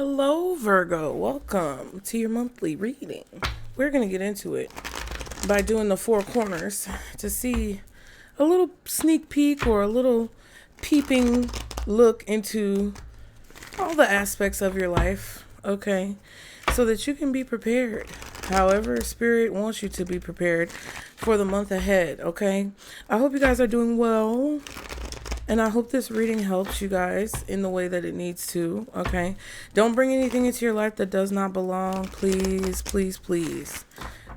Hello, Virgo. Welcome to your monthly reading. We're going to get into it by doing the four corners to see a little sneak peek or a little peeping look into all the aspects of your life, okay? So that you can be prepared. However, Spirit wants you to be prepared for the month ahead, okay? I hope you guys are doing well. And I hope this reading helps you guys in the way that it needs to, okay? Don't bring anything into your life that does not belong. Please, please, please.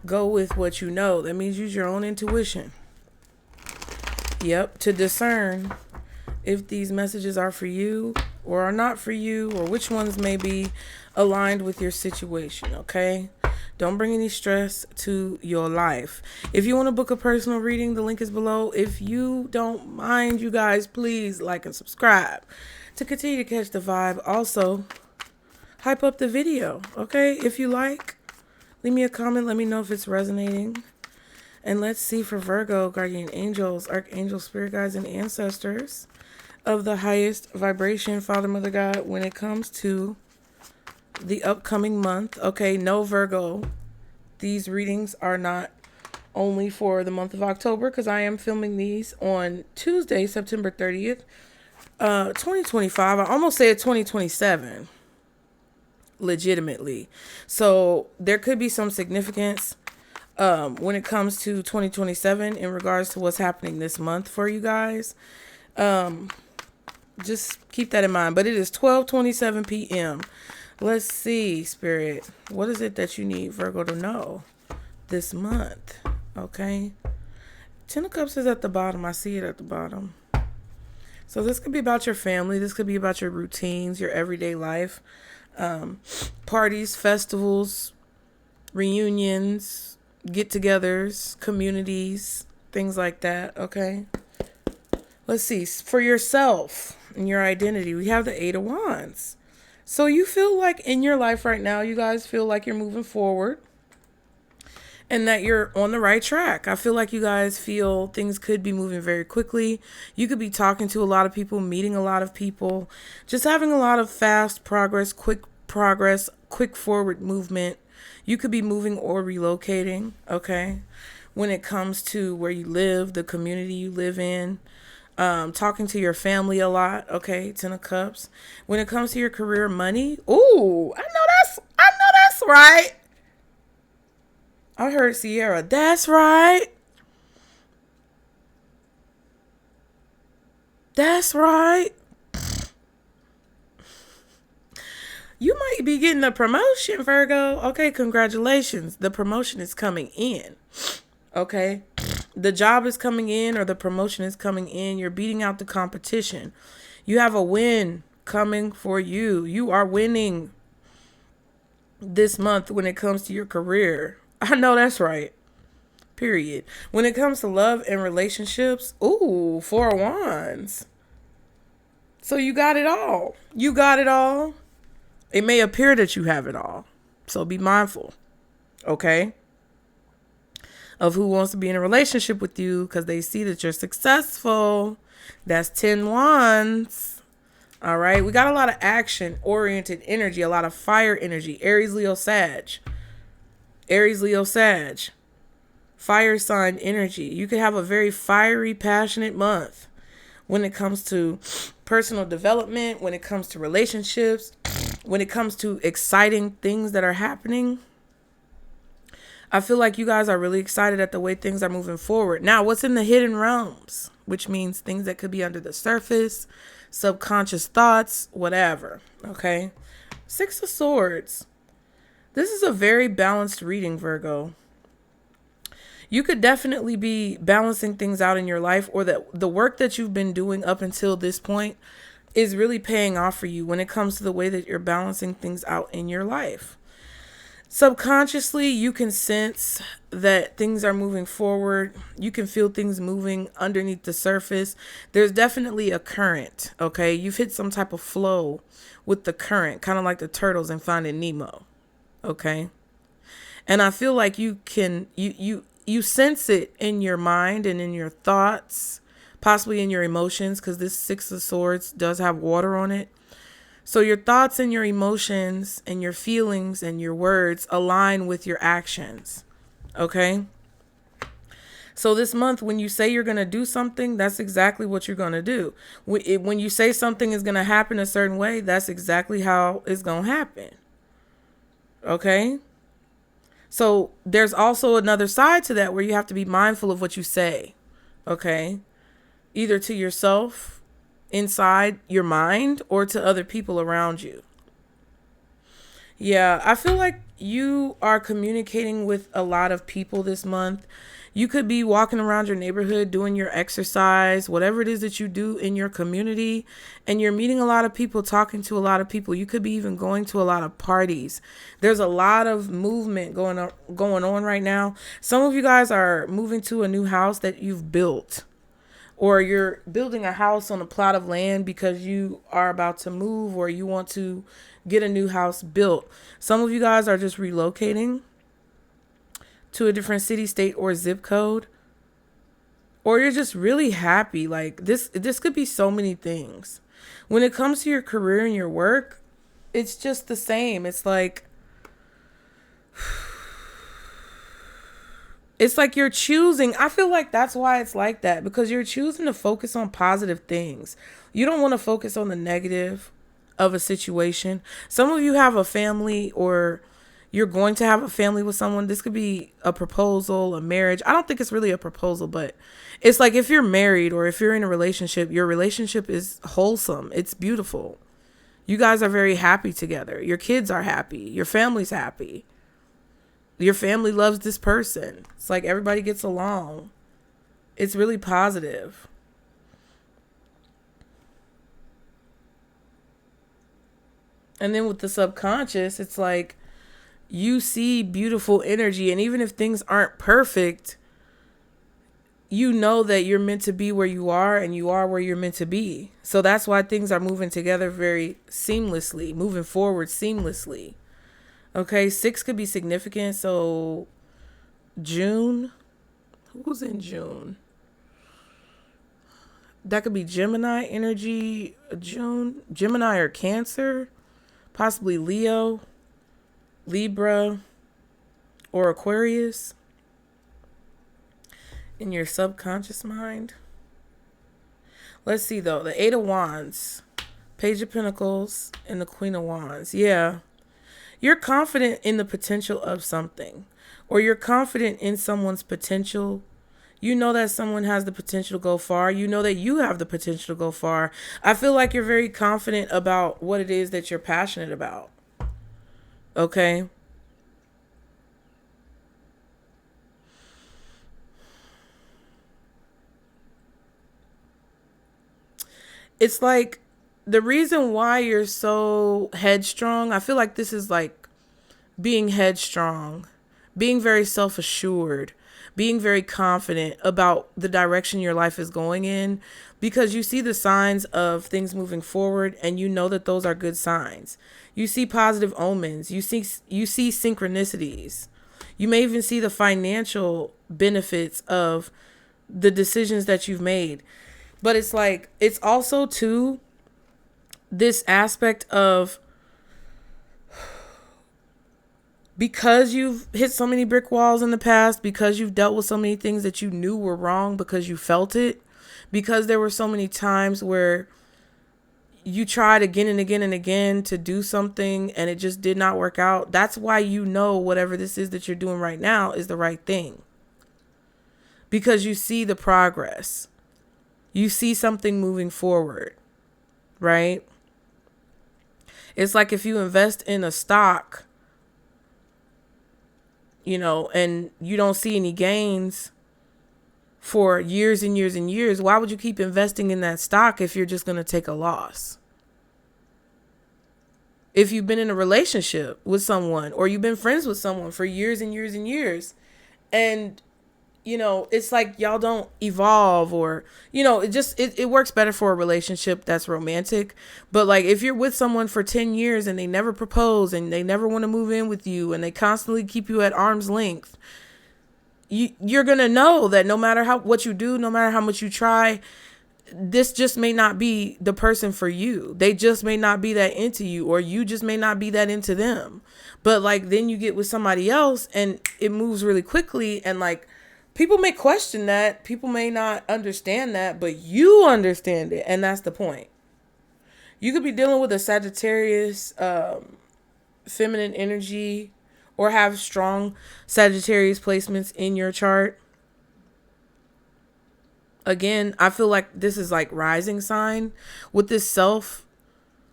Go with what you know. That means use your own intuition. Yep, to discern if these messages are for you or are not for you, or which ones may be aligned with your situation, okay? Don't bring any stress to your life. If you want to book a personal reading, the link is below. If you don't mind, you guys, please like and subscribe to continue to catch the vibe. Also, hype up the video, okay? If you like, leave me a comment. Let me know if it's resonating. And let's see for Virgo, guardian angels, archangels, spirit guides, and ancestors of the highest vibration, Father, Mother, God, when it comes to the upcoming month. Okay, no Virgo. These readings are not only for the month of October, because I am filming these on Tuesday, September 30th, 2025. I almost said 2027, legitimately. So there could be some significance when it comes to 2027 in regards to what's happening this month for you guys. Just keep that in mind. But it is 12:27 p.m. Let's see, Spirit. What is it that you need Virgo to know this month? Okay. Ten of Cups is at the bottom. I see it at the bottom. So this could be about your family. This could be about your routines, your everyday life. Parties, festivals, reunions, get-togethers, communities, things like that. Okay. Let's see. For yourself and your identity, we have the Eight of Wands. So you feel like in your life right now, you guys feel like you're moving forward and that you're on the right track. I feel like you guys feel things could be moving very quickly. You could be talking to a lot of people, meeting a lot of people, just having a lot of fast progress, quick forward movement. You could be moving or relocating, okay? When it comes to where you live, the community you live in. Talking to your family a lot, okay? Ten of Cups. When it comes to your career, money, ooh, I know that's right. I heard Sierra. That's right. That's right. You might be getting a promotion, Virgo. Okay, congratulations. The promotion is coming in. Okay. The job is coming in, or the promotion is coming in. You're beating out the competition. You have a win coming for you. You are winning this month when it comes to your career. I know that's right. Period. When it comes to love and relationships, ooh, Four of Wands. So you got it all. You got it all. It may appear that you have it all. So be mindful. Okay? Of who wants to be in a relationship with you because they see that you're successful. That's 10 Wands. All right. We got a lot of action-oriented energy, a lot of fire energy. Aries, Leo, Sag. Aries, Leo, Sag. Fire sign energy. You could have a very fiery, passionate month when it comes to personal development, when it comes to relationships, when it comes to exciting things that are happening. I feel like you guys are really excited at the way things are moving forward. Now, what's in the hidden realms, which means things that could be under the surface, subconscious thoughts, whatever. Okay. Six of Swords. This is a very balanced reading, Virgo. You could definitely be balancing things out in your life, or that the work that you've been doing up until this point is really paying off for you when it comes to the way that you're balancing things out in your life. Subconsciously, you can sense that things are moving forward. You can feel things moving underneath the surface. There's definitely a current, okay? You've hit some type of flow with the current, kind of like the turtles in Finding Nemo, okay? And I feel like you can, you sense it in your mind and in your thoughts, possibly in your emotions, because this Six of Swords does have water on it. So your thoughts and your emotions and your feelings and your words align with your actions. Okay? So this month, when you say you're going to do something, that's exactly what you're going to do. When you say something is going to happen a certain way, that's exactly how it's going to happen. Okay? So there's also another side to that where you have to be mindful of what you say. Okay? Either to yourself, inside your mind, or to other people around you. Yeah, I feel like you are communicating with a lot of people this month. You could be walking around your neighborhood doing your exercise, whatever it is that you do in your community, and you're meeting a lot of people, talking to a lot of people. You could be even going to a lot of parties. There's a lot of movement going on right now. Some of you guys are moving to a new house that you've built, or you're building a house on a plot of land because you are about to move, or you want to get a new house built. Some of you guys are just relocating to a different city, state, or zip code, or you're just really happy. Like this could be so many things. When it comes to your career and your work, it's just the same. It's like you're choosing. I feel like that's why it's like that, because you're choosing to focus on positive things. You don't want to focus on the negative of a situation. Some of you have a family, or you're going to have a family with someone. This could be a proposal, a marriage. I don't think it's really a proposal, but it's like if you're married or if you're in a relationship, your relationship is wholesome. It's beautiful. You guys are very happy together. Your kids are happy. Your family's happy. Your family loves this person. It's like everybody gets along. It's really positive. And then with the subconscious, it's like you see beautiful energy. And even if things aren't perfect, you know that you're meant to be where you are, and you are where you're meant to be. So that's why things are moving together very seamlessly, moving forward seamlessly. Okay, 6 could be significant. So June, who's in June? That could be Gemini energy, June, Gemini or Cancer, possibly Leo, Libra, or Aquarius in your subconscious mind. Let's see though, the 8 of Wands, Page of Pentacles, and the Queen of Wands. Yeah. You're confident in the potential of something, or you're confident in someone's potential. You know that someone has the potential to go far. You know that you have the potential to go far. I feel like you're very confident about what it is that you're passionate about. Okay? It's like the reason why you're so headstrong, I feel like this is like being headstrong, being very self-assured, being very confident about the direction your life is going in, because you see the signs of things moving forward, and you know that those are good signs. You see positive omens. You see synchronicities. You may even see the financial benefits of the decisions that you've made. But it's like, it's also too this aspect of, because you've hit so many brick walls in the past, because you've dealt with so many things that you knew were wrong because you felt it, because there were so many times where you tried again and again and again to do something and it just did not work out. That's why you know whatever this is that you're doing right now is the right thing. Because you see the progress. You see something moving forward, right? It's like if you invest in a stock, you know, and you don't see any gains for years and years and years, why would you keep investing in that stock if you're just going to take a loss? If you've been in a relationship with someone, or you've been friends with someone for years and years and years, and you know, it's like y'all don't evolve, or, you know, it works better for a relationship that's romantic. But like if you're with someone for 10 years and they never propose and they never want to move in with you and they constantly keep you at arm's length, you're going to know that no matter what you do, no matter how much you try, this just may not be the person for you. They just may not be that into you, or you just may not be that into them. But like, then you get with somebody else and it moves really quickly. And like, people may question that. People may not understand that, but you understand it. And that's the point. You could be dealing with a Sagittarius, feminine energy, or have strong Sagittarius placements in your chart. Again, I feel like this is like rising sign with this self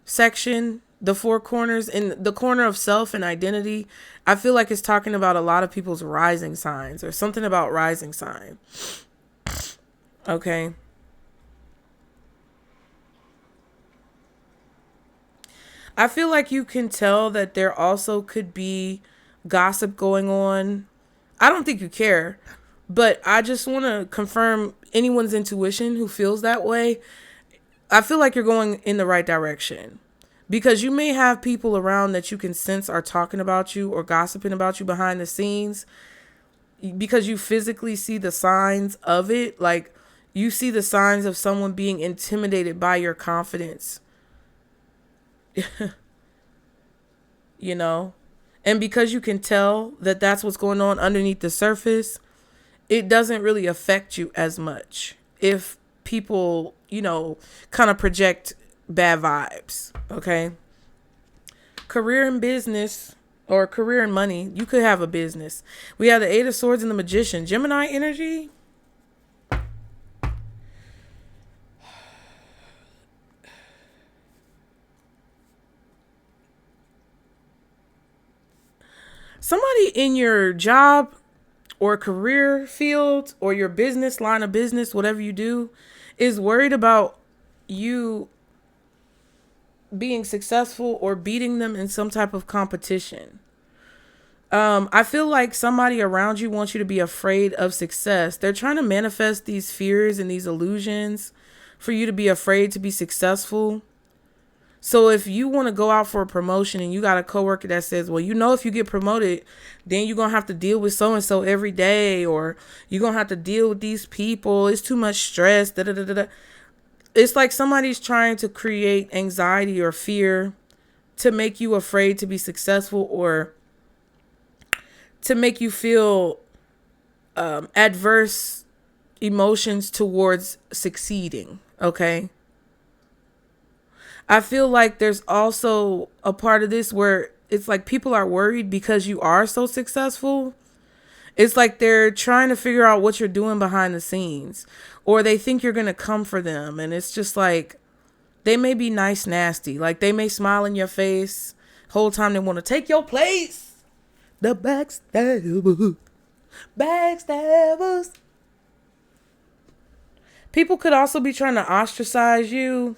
section, the four corners, in the corner of self and identity. I feel like it's talking about a lot of people's rising signs, or something about rising sign. Okay. I feel like you can tell that there also could be gossip going on. I don't think you care, but I just want to confirm anyone's intuition who feels that way. I feel like you're going in the right direction, because you may have people around that you can sense are talking about you or gossiping about you behind the scenes, because you physically see the signs of it. Like, you see the signs of someone being intimidated by your confidence. You know, and because you can tell that that's what's going on underneath the surface, it doesn't really affect you as much if people, you know, kind of project bad vibes. Okay. Career and business, or career and money. You could have a business. We have the Eight of Swords and the Magician. Gemini energy. Somebody in your job or career field, or your business, line of business, whatever you do, is worried about you being successful or beating them in some type of competition. I feel like somebody around you wants you to be afraid of success. They're trying to manifest these fears and these illusions for you to be afraid to be successful. So if you want to go out for a promotion and you got a coworker that says, well, you know, if you get promoted, then you're going to have to deal with so-and-so every day, or you're going to have to deal with these people. It's too much stress. Da, da, da, da, da. It's like somebody's trying to create anxiety or fear to make you afraid to be successful, or to make you feel adverse emotions towards succeeding. Okay. I feel like there's also a part of this where it's like people are worried because you are so successful. It's like they're trying to figure out what you're doing behind the scenes, or they think you're going to come for them. And it's just like, they may be nice, nasty. Like, they may smile in your face whole time. They want to take your place. The backstabbers. Backstabbers. People could also be trying to ostracize you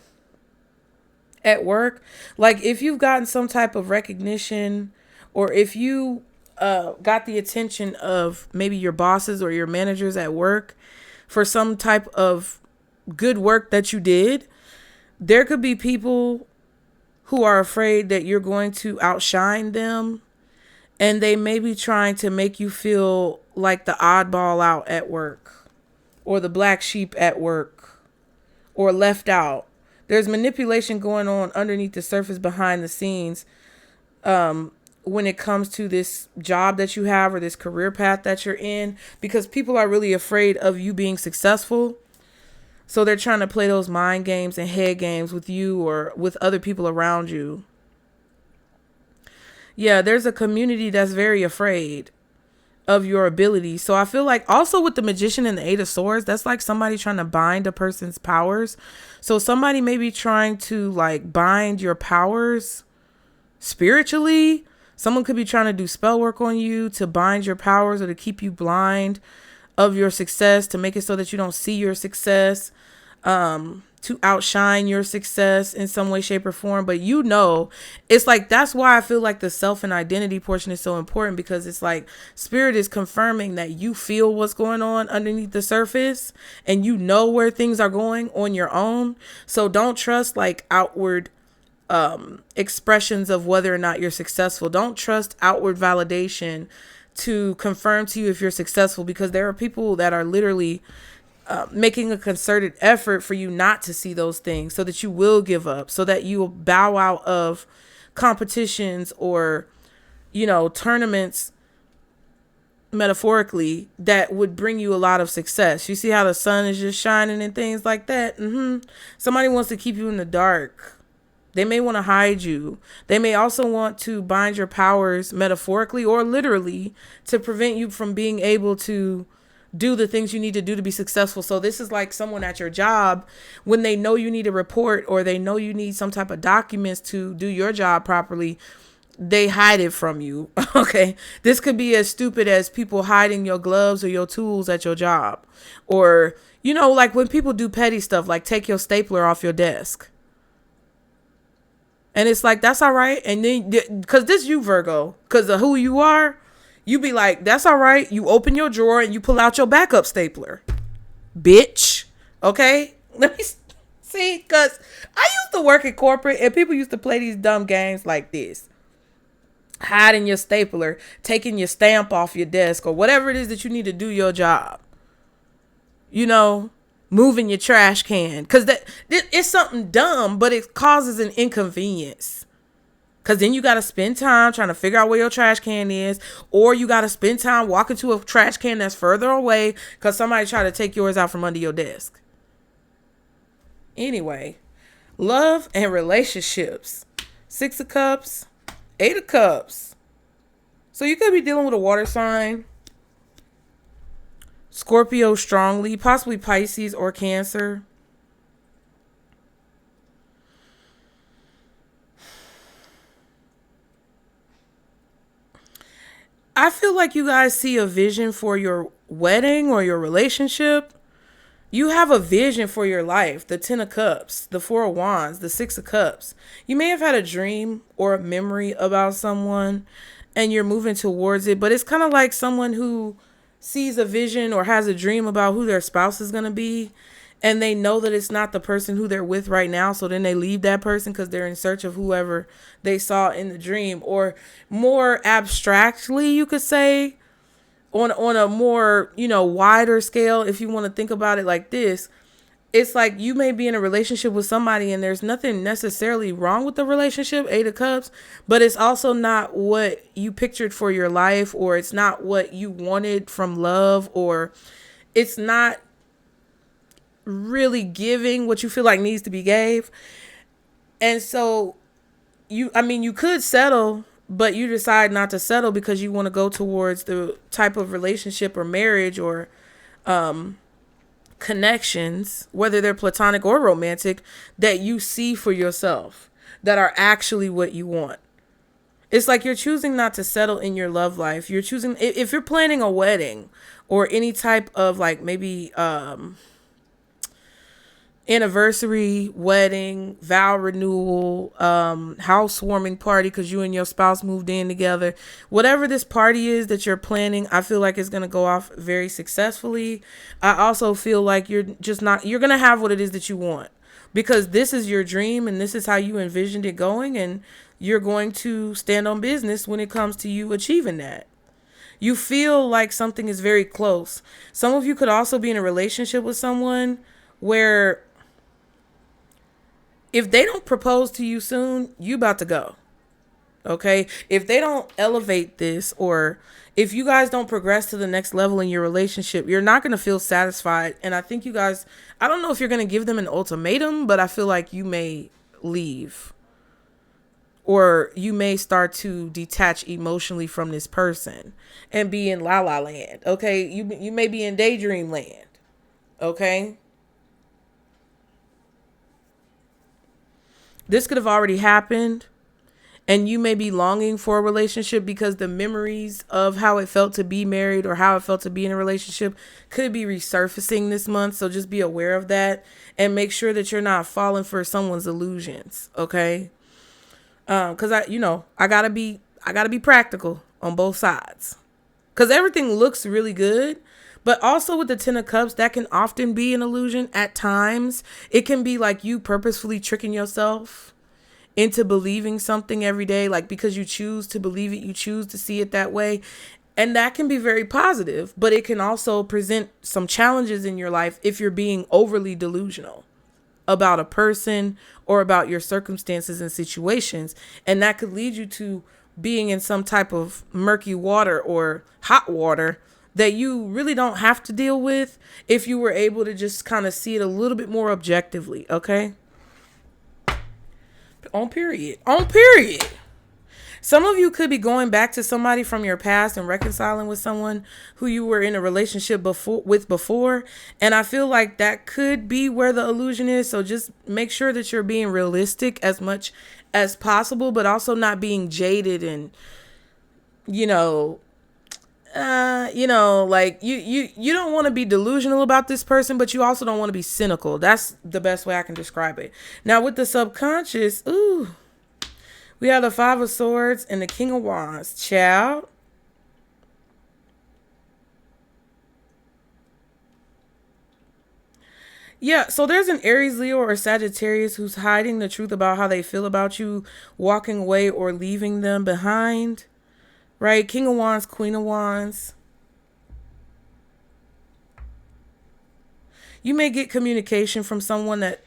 at work. Like, if you've gotten some type of recognition, or if you got the attention of maybe your bosses or your managers at work for some type of good work that you did, there could be people who are afraid that you're going to outshine them, and they may be trying to make you feel like the oddball out at work, or the black sheep at work, or left out. There's manipulation going on underneath the surface behind the scenes when it comes to this job that you have, or this career path that you're in, because people are really afraid of you being successful. So they're trying to play those mind games and head games with you or with other people around you. Yeah, there's a community that's very afraid of your ability. So I feel like also with the Magician and the Eight of Swords, that's like somebody trying to bind a person's powers. So somebody may be trying to like bind your powers spiritually. Someone could be trying to do spell work on you to bind your powers, or to keep you blind of your success, to make it so that you don't see your success, to outshine your success in some way, shape, or form. But you know, it's like, that's why I feel like the self and identity portion is so important, because it's like spirit is confirming that you feel what's going on underneath the surface, and you know where things are going on your own. So don't trust like outward expressions of whether or not you're successful. Don't trust outward validation to confirm to you if you're successful, because there are people that are literally making a concerted effort for you not to see those things, so that you will give up, so that you will bow out of competitions or, tournaments, metaphorically, that would bring you a lot of success. You see how the sun is just shining and things like that? Somebody wants to keep you in the dark. They may want to hide you. They may also want to bind your powers metaphorically or literally to prevent you from being able to do the things you need to do to be successful. So this is like someone at your job, when they know you need a report or they know you need some type of documents to do your job properly, they hide it from you. Okay. This could be as stupid as people hiding your gloves or your tools at your job. Or, like when people do petty stuff, like take your stapler off your desk. And it's like, that's all right. And then, because this you, Virgo, because of who you are, you be like, that's all right. You open your drawer and you pull out your backup stapler. Bitch. Okay? Let me see, because I used to work in corporate and people used to play these dumb games like this. Hiding your stapler, taking your stamp off your desk, or whatever it is that you need to do your job. Moving your trash can. Because it's something dumb, but it causes an inconvenience. Because then you got to spend time trying to figure out where your trash can is. Or you got to spend time walking to a trash can that's further away because somebody tried to take yours out from under your desk. Anyway, love and relationships. 6 of Cups, 8 of Cups. So you could be dealing with a water sign. Scorpio strongly, possibly Pisces or Cancer. I feel like you guys see a vision for your wedding or your relationship. You have a vision for your life. The 10 of Cups, the 4 of Wands, the 6 of Cups. You may have had a dream or a memory about someone and you're moving towards it, but it's kind of like someone who sees a vision or has a dream about who their spouse is going to be, and they know that it's not the person who they're with right now. So then they leave that person because they're in search of whoever they saw in the dream. Or more abstractly, you could say, on a more, wider scale, if you want to think about it like this, it's like you may be in a relationship with somebody and there's nothing necessarily wrong with the relationship, 8 of Cups, but it's also not what you pictured for your life, or it's not what you wanted from love, or it's not really giving what you feel like needs to be gave. And so you could settle, but you decide not to settle because you want to go towards the type of relationship or marriage or connections, whether they're platonic or romantic, that you see for yourself, that are actually what you want. It's like you're choosing not to settle in your love life. You're choosing, if you're planning a wedding or any type of like maybe anniversary, wedding, vow renewal, housewarming party because you and your spouse moved in together. Whatever this party is that you're planning, I feel like it's going to go off very successfully. I also feel like you're going to have what it is that you want, because this is your dream and this is how you envisioned it going, and you're going to stand on business when it comes to you achieving that. You feel like something is very close. Some of you could also be in a relationship with someone where if they don't propose to you soon, you about to go. Okay? If they don't elevate this, or if you guys don't progress to the next level in your relationship, you're not going to feel satisfied. And I think you guys, I don't know if you're going to give them an ultimatum, but I feel like you may leave. Or you may start to detach emotionally from this person and be in la la land. Okay? You may be in daydream land. Okay? This could have already happened, and you may be longing for a relationship because the memories of how it felt to be married or how it felt to be in a relationship could be resurfacing this month. So just be aware of that and make sure that you're not falling for someone's illusions. Okay. Cause I gotta be practical on both sides, cause everything looks really good. But also with the 10 of Cups, that can often be an illusion at times. It can be like you purposefully tricking yourself into believing something every day, like because you choose to believe it, you choose to see it that way. And that can be very positive, but it can also present some challenges in your life if you're being overly delusional about a person or about your circumstances and situations. And that could lead you to being in some type of murky water or hot water that you really don't have to deal with if you were able to just kind of see it a little bit more objectively. Okay. On period. On period. Some of you could be going back to somebody from your past and reconciling with someone who you were in a relationship before. And I feel like that could be where the illusion is. So just make sure that you're being realistic as much as possible, but also not being jaded and, like you don't want to be delusional about this person, but you also don't want to be cynical. That's the best way I can describe it. Now with the subconscious, we have the Five of Swords and the King of Wands. Child. Yeah, so there's an Aries, Leo, or Sagittarius who's hiding the truth about how they feel about you, walking away or leaving them behind. Right? King of Wands, Queen of Wands. You may get communication from someone that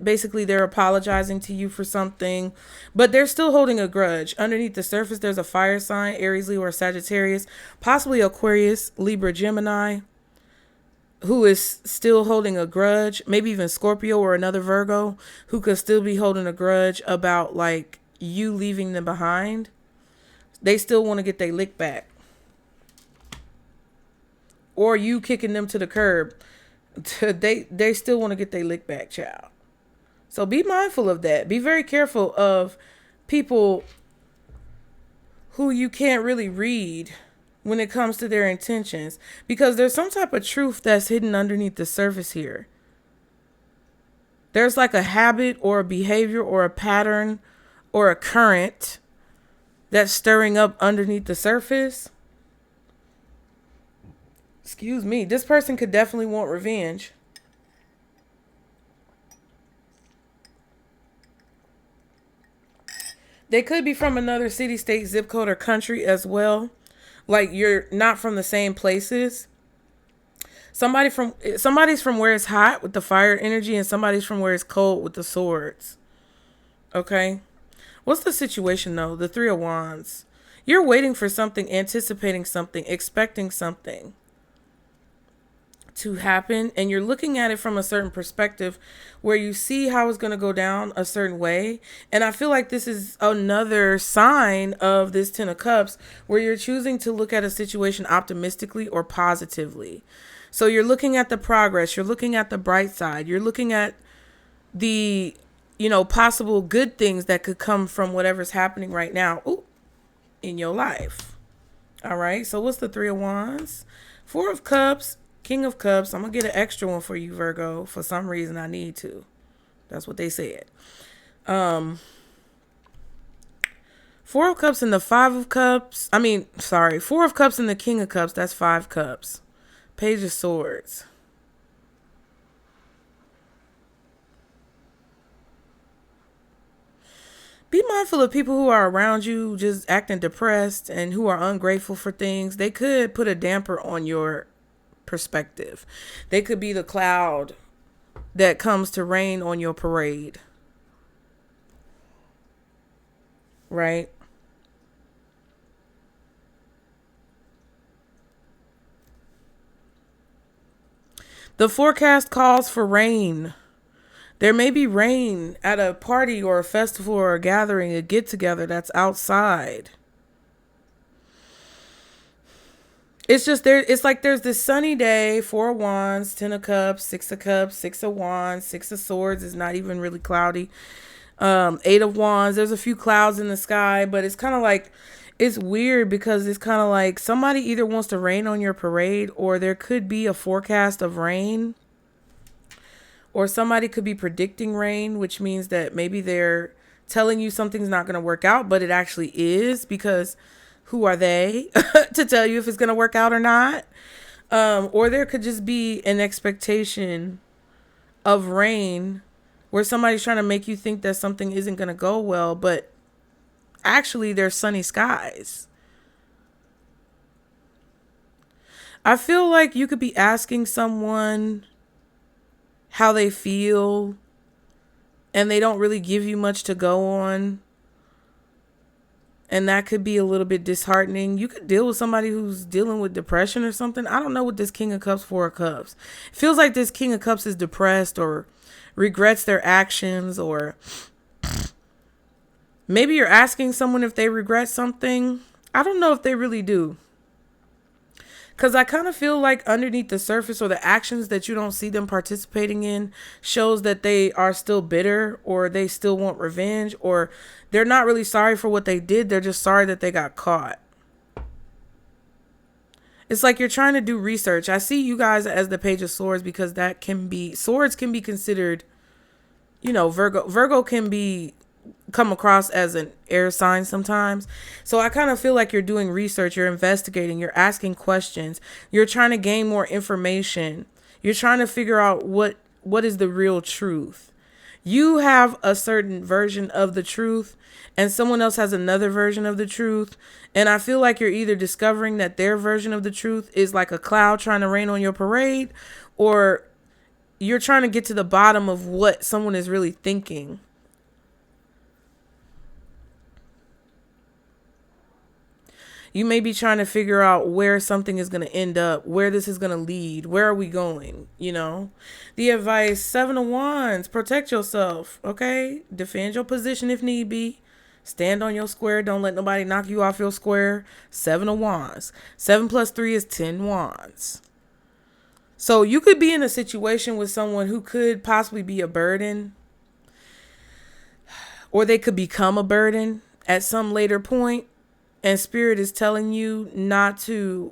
basically they're apologizing to you for something, but they're still holding a grudge. Underneath the surface, there's a fire sign, Aries, Leo, or Sagittarius, possibly Aquarius, Libra, Gemini, who is still holding a grudge. Maybe even Scorpio or another Virgo who could still be holding a grudge about like you leaving them behind. They still want to get their lick back. Or you kicking them to the curb. They still want to get their lick back, child. So be mindful of that. Be very careful of people who you can't really read when it comes to their intentions, because there's some type of truth that's hidden underneath the surface here. There's like a habit or a behavior or a pattern or a current that's stirring up underneath the surface. Excuse me. This person could definitely want revenge. They could be from another city, state, zip code, or country as well. Like you're not from the same places. Somebody's from where it's hot with the fire energy, and somebody's from where it's cold with the swords. Okay. What's the situation though? The Three of Wands. You're waiting for something, anticipating something, expecting something to happen, and you're looking at it from a certain perspective where you see how it's going to go down a certain way. And I feel like this is another sign of this Ten of Cups where you're choosing to look at a situation optimistically or positively. So you're looking at the progress, you're looking at the bright side, you're looking at the possible good things that could come from whatever's happening right now in your life. All right, so what's the Three of Wands? Four of Cups, King of Cups. I'm going to get an extra one for you, Virgo. For some reason, I need to. That's what they said. Four of Cups and the Five of Cups. Four of Cups and the King of Cups. That's Five Cups. Page of Swords. Be mindful of people who are around you just acting depressed and who are ungrateful for things. They could put a damper on your perspective. They could be the cloud that comes to rain on your parade. Right? The forecast calls for rain. There may be rain at a party or a festival or a gathering, a get together that's outside. It's just there. It's like there's this sunny day, Four of Wands, Ten of Cups, Six of Cups, Six of Wands, Six of Swords is not even really cloudy. Eight of Wands, there's a few clouds in the sky, but it's kind of like, it's weird because it's kind of like somebody either wants to rain on your parade, or there could be a forecast of rain, or somebody could be predicting rain, which means that maybe they're telling you something's not going to work out, but it actually is, because who are they to tell you if it's going to work out or not? Or there could just be an expectation of rain where somebody's trying to make you think that something isn't going to go well, but actually there's sunny skies. I feel like you could be asking someone how they feel and they don't really give you much to go on. And that could be a little bit disheartening. You could deal with somebody who's dealing with depression or something. I don't know what this King of Cups, Four of Cups. It feels like this King of Cups is depressed or regrets their actions, or maybe you're asking someone if they regret something. I don't know if they really do. Because I kind of feel like underneath the surface, or the actions that you don't see them participating in, shows that they are still bitter, or they still want revenge, or they're not really sorry for what they did. They're just sorry that they got caught. It's like you're trying to do research. I see you guys as the Page of Swords because swords can be considered, Virgo can come across as an air sign sometimes. So I kind of feel like you're doing research, you're investigating, you're asking questions, you're trying to gain more information. You're trying to figure out what is the real truth. You have a certain version of the truth and someone else has another version of the truth. And I feel like you're either discovering that their version of the truth is like a cloud trying to rain on your parade, or you're trying to get to the bottom of what someone is really thinking. You may be trying to figure out where something is going to end up, where this is going to lead. Where are we going? The advice, 7 of Wands, protect yourself. Okay. Defend your position if need be. Stand on your square. Don't let nobody knock you off your square. 7 of Wands. 7 plus 3 is 10 Wands. So you could be in a situation with someone who could possibly be a burden, or they could become a burden at some later point. And Spirit is telling you not to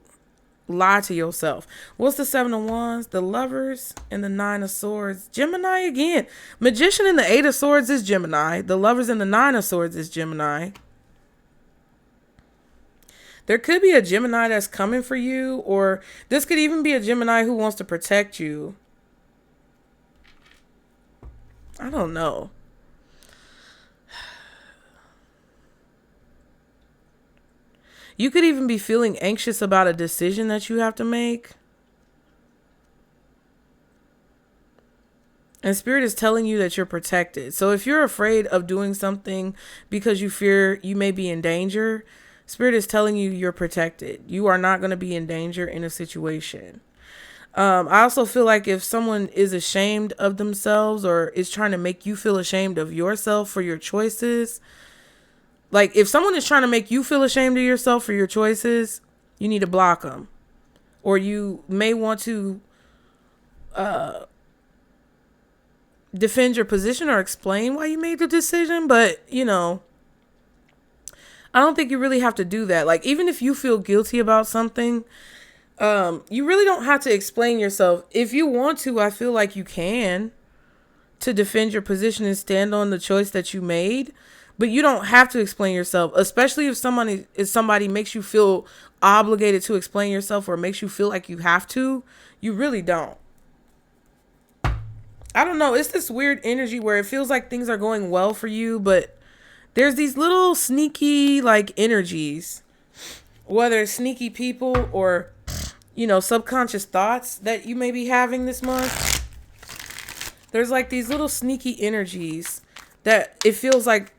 lie to yourself. What's the 7 of Wands? The Lovers and the 9 of Swords. Gemini again. Magician and the 8 of Swords is Gemini. The Lovers and the 9 of Swords is Gemini. There could be a Gemini that's coming for you, or this could even be a Gemini who wants to protect you. I don't know. You could even be feeling anxious about a decision that you have to make. And Spirit is telling you that you're protected. So if you're afraid of doing something because you fear you may be in danger, Spirit is telling you you're protected. You are not going to be in danger in a situation. I also feel like if someone is ashamed of themselves or is trying to make you feel ashamed of yourself for your choices, like if someone is trying to make you feel ashamed of yourself for your choices, you need to block them. Or you may want to defend your position or explain why you made the decision. But, I don't think you really have to do that. Like, even if you feel guilty about something, you really don't have to explain yourself. If you want to, I feel like you can, to defend your position and stand on the choice that you made. But you don't have to explain yourself, especially if somebody makes you feel obligated to explain yourself or makes you feel like you have to. You really don't. I don't know. It's this weird energy where it feels like things are going well for you, but there's these little sneaky energies, whether it's sneaky people or, subconscious thoughts that you may be having this month. There's like these little sneaky energies that it feels like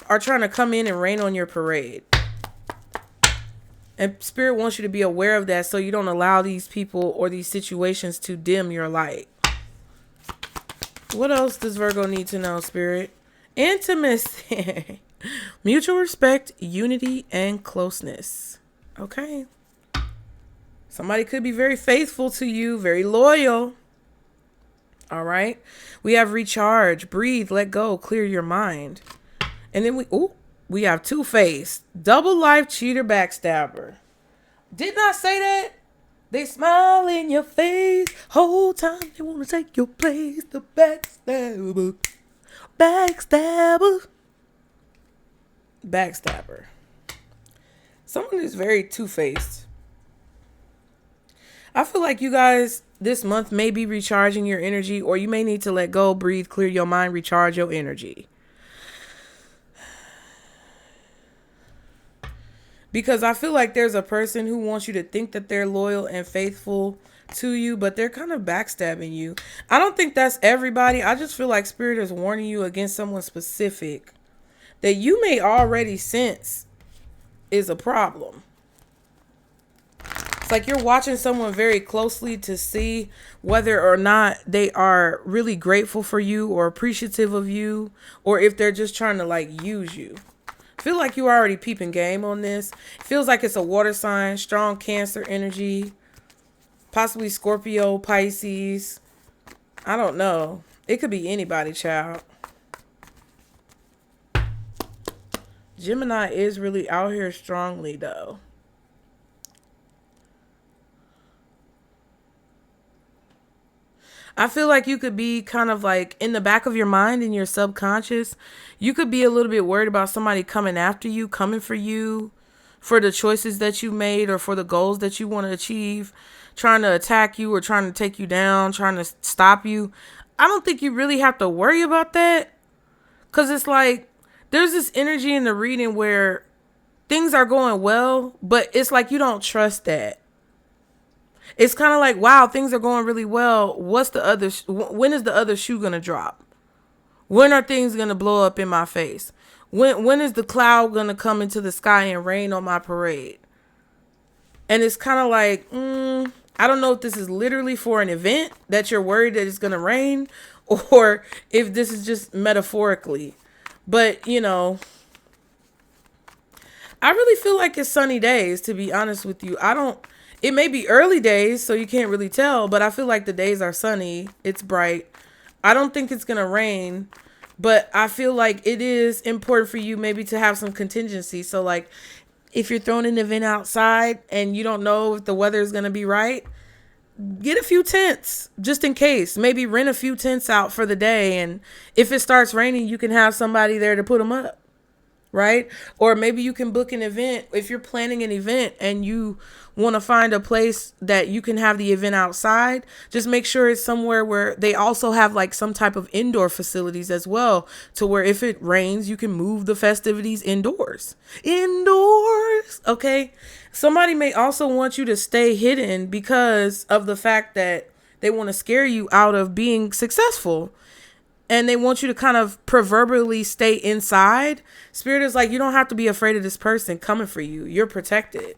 are trying to come in and rain on your parade. And Spirit wants you to be aware of that so you don't allow these people or these situations to dim your light. What else does Virgo need to know, Spirit? Intimacy, mutual respect, unity, and closeness. Okay. Somebody could be very faithful to you, very loyal. All right. We have recharge, breathe, let go, clear your mind. And then we have Two-Faced, double life cheater, backstabber. Didn't I say that? They smile in your face, whole time they want to take your place. The backstabber, backstabber. Someone is very two-faced. I feel like you guys this month may be recharging your energy, or you may need to let go, breathe, clear your mind, recharge your energy. Because I feel like there's a person who wants you to think that they're loyal and faithful to you, but they're kind of backstabbing you. I don't think that's everybody. I just feel like Spirit is warning you against someone specific that you may already sense is a problem. It's like you're watching someone very closely to see whether or not they are really grateful for you or appreciative of you, or if they're just trying to like use you. Feel like you already peeping game on this. Feels like it's a water sign, strong Cancer energy, possibly Scorpio, Pisces. I don't know. It could be anybody, child. Gemini is really out here strongly, though. I feel like you could be kind of like in the back of your mind, in your subconscious, you could be a little bit worried about somebody coming after you, coming for you, for the choices that you made or for the goals that you want to achieve, trying to attack you or trying to take you down, trying to stop you. I don't think you really have to worry about that, because it's like there's this energy in the reading where things are going well, but it's like you don't trust that. It's kind of like, wow, things are going really well. What's the other? When is the other shoe going to drop? When are things going to blow up in my face? When is the cloud going to come into the sky and rain on my parade? And it's kind of like, I don't know if this is literally for an event that you're worried that it's going to rain, or if this is just metaphorically. But, you know, I really feel like it's sunny days, to be honest with you. It may be early days, so you can't really tell, but I feel like the days are sunny. It's bright. I don't think it's going to rain, but I feel like it is important for you maybe to have some contingency. So like if you're throwing an event outside and you don't know if the weather is going to be right, get a few tents just in case. Maybe rent a few tents out for the day. And if it starts raining, you can have somebody there to put them up. Right? Or maybe you can book an event. If you're planning an event and you want to find a place that you can have the event outside, just make sure it's somewhere where they also have like some type of indoor facilities as well, to where if it rains, you can move the festivities indoors. Okay. Somebody may also want you to stay hidden because of the fact that they want to scare you out of being successful. And they want you to kind of proverbially stay inside. Spirit is like, you don't have to be afraid of this person coming for you. You're protected.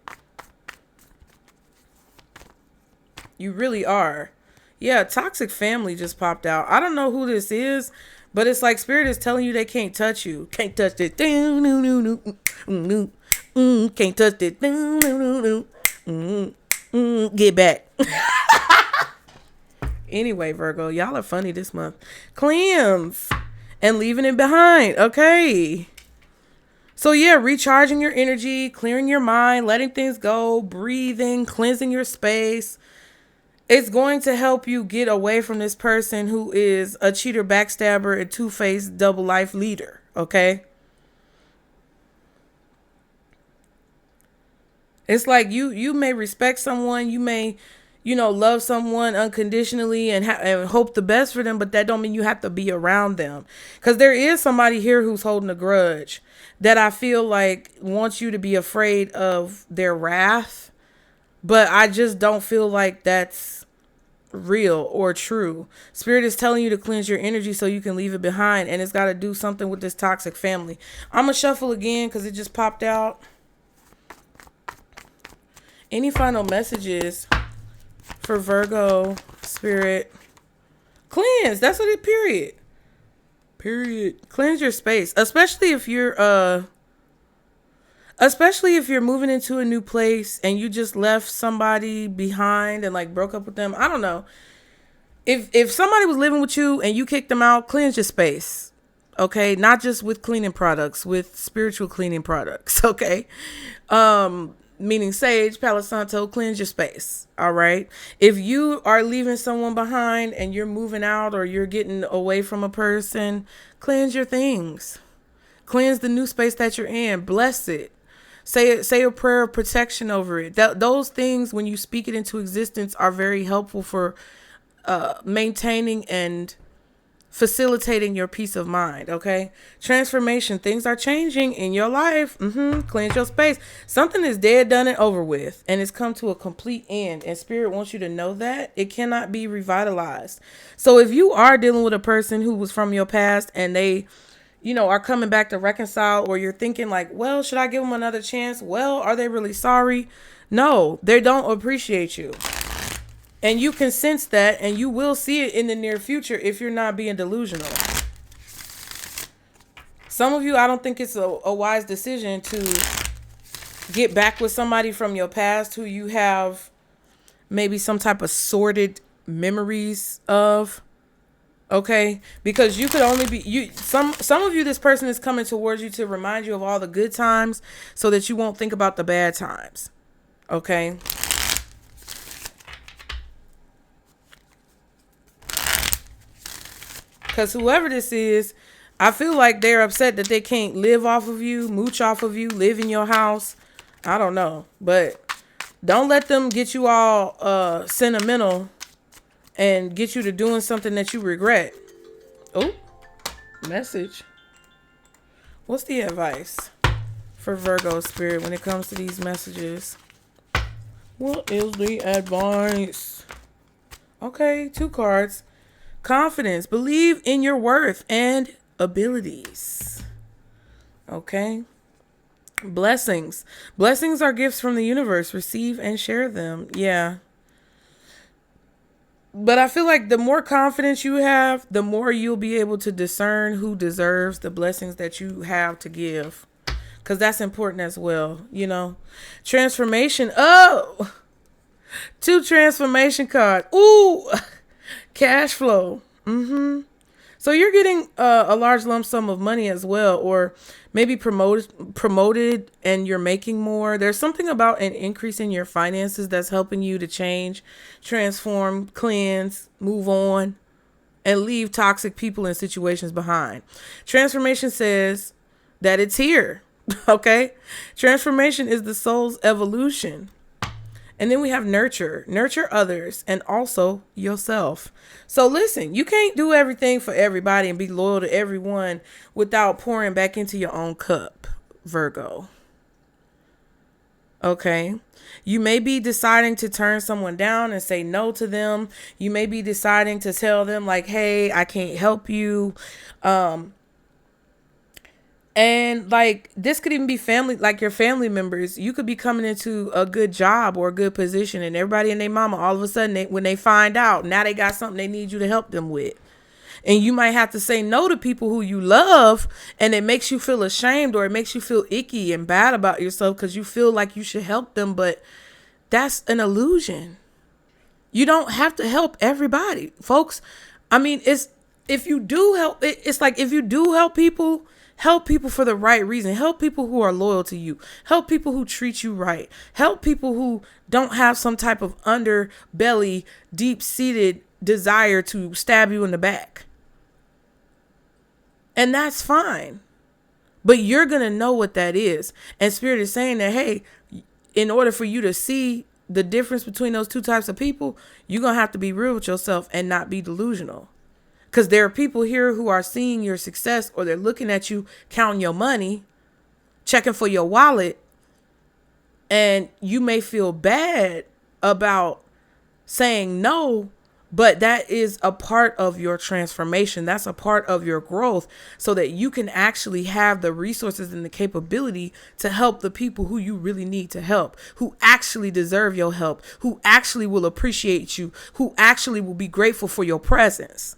You really are. Yeah, toxic family just popped out. I don't know who this is, but it's like Spirit is telling you they can't touch you. Can't touch it. Can't touch it. Get back. Anyway, Virgo, y'all are funny this month. Cleanse and leaving it behind. Okay. So yeah, recharging your energy, clearing your mind, letting things go, breathing, cleansing your space. It's going to help you get away from this person who is a cheater, backstabber, and two-faced double life leader. Okay. It's like you may respect someone, you may, love someone unconditionally and hope the best for them, but that don't mean you have to be around them. Because there is somebody here who's holding a grudge that I feel like wants you to be afraid of their wrath, but I just don't feel like that's real or true. Spirit is telling you to cleanse your energy so you can leave it behind, and it's got to do something with this toxic family. I'm going to shuffle again because it just popped out. Any final messages for Virgo, Spirit? Cleanse. That's what it, period. Cleanse your space. Especially if you're moving into a new place and you just left somebody behind and like broke up with them. I don't know. If somebody was living with you and you kicked them out, cleanse your space. Okay? Not just with cleaning products, with spiritual cleaning products. Okay? Meaning sage, Palo Santo, cleanse your space. All right. If you are leaving someone behind and you're moving out or you're getting away from a person, cleanse your things. Cleanse the new space that you're in. Bless it. Say a prayer of protection over it. Those things, when you speak it into existence, are very helpful for maintaining and facilitating your peace of mind. Okay. Transformation. Things are changing in your life. Cleanse your space. Something is dead, done, and over with, and it's come to a complete end. And Spirit wants you to know that it cannot be revitalized. So if you are dealing with a person who was from your past and they, are coming back to reconcile, or you're thinking like, well, should I give them another chance? Well, are they really sorry? No, they don't appreciate you. And you can sense that, and you will see it in the near future if you're not being delusional. Some of you, I don't think it's a wise decision to get back with somebody from your past who you have maybe some type of sordid memories of. Okay, because you could only be some of you, this person is coming towards you to remind you of all the good times so that you won't think about the bad times. Okay. Because whoever this is, I feel like they're upset that they can't live off of you, mooch off of you, live in your house. I don't know, but don't let them get you all sentimental and get you to doing something that you regret. Oh, message. What's the advice for Virgo Spirit when it comes to these messages? What is the advice? Okay, 2 cards. Confidence. Believe in your worth and abilities. Okay. Blessings. Blessings are gifts from the universe. Receive and share them. Yeah. But I feel like the more confidence you have, the more you'll be able to discern who deserves the blessings that you have to give. Because that's important as well, Transformation. Oh, 2 transformation cards. Ooh, cash flow. So you're getting a large lump sum of money as well, or maybe promoted and you're making more. There's something about an increase in your finances that's helping you to change, transform, cleanse, move on, and leave toxic people and situations behind. Transformation says that it's here. Okay. Transformation is the soul's evolution. And then we have nurture others and also yourself. So listen, you can't do everything for everybody and be loyal to everyone without pouring back into your own cup, Virgo. Okay. You may be deciding to turn someone down and say no to them. You may be deciding to tell them like, hey, I can't help you. And like, this could even be family, like your family members. You could be coming into a good job or a good position, and everybody and their mama, all of a sudden, when they find out, now they got something they need you to help them with. And you might have to say no to people who you love, and it makes you feel ashamed, or it makes you feel icky and bad about yourself because you feel like you should help them. But that's an illusion. You don't have to help everybody, folks. I mean, if you do help people, help people for the right reason. Help people who are loyal to you. Help people who treat you right. Help people who don't have some type of underbelly, deep-seated desire to stab you in the back. And that's fine. But you're going to know what that is. And Spirit is saying that, hey, in order for you to see the difference between those 2 types of people, you're going to have to be real with yourself and not be delusional. Because there are people here who are seeing your success, or they're looking at you counting your money, checking for your wallet. And you may feel bad about saying no, but that is a part of your transformation. That's a part of your growth, so that you can actually have the resources and the capability to help the people who you really need to help, who actually deserve your help, who actually will appreciate you, who actually will be grateful for your presence.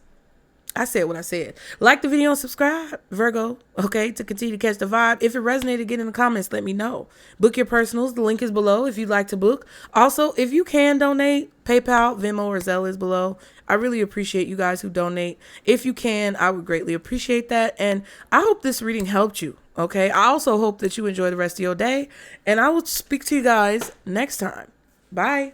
I said what I said. Like the video and subscribe, Virgo, okay, to continue to catch the vibe. If it resonated, get in the comments, let me know. Book your personals. The link is below if you'd like to book. Also, if you can donate, PayPal, Venmo, or Zelle is below. I really appreciate you guys who donate. If you can, I would greatly appreciate that. And I hope this reading helped you, okay? I also hope that you enjoy the rest of your day. And I will speak to you guys next time. Bye.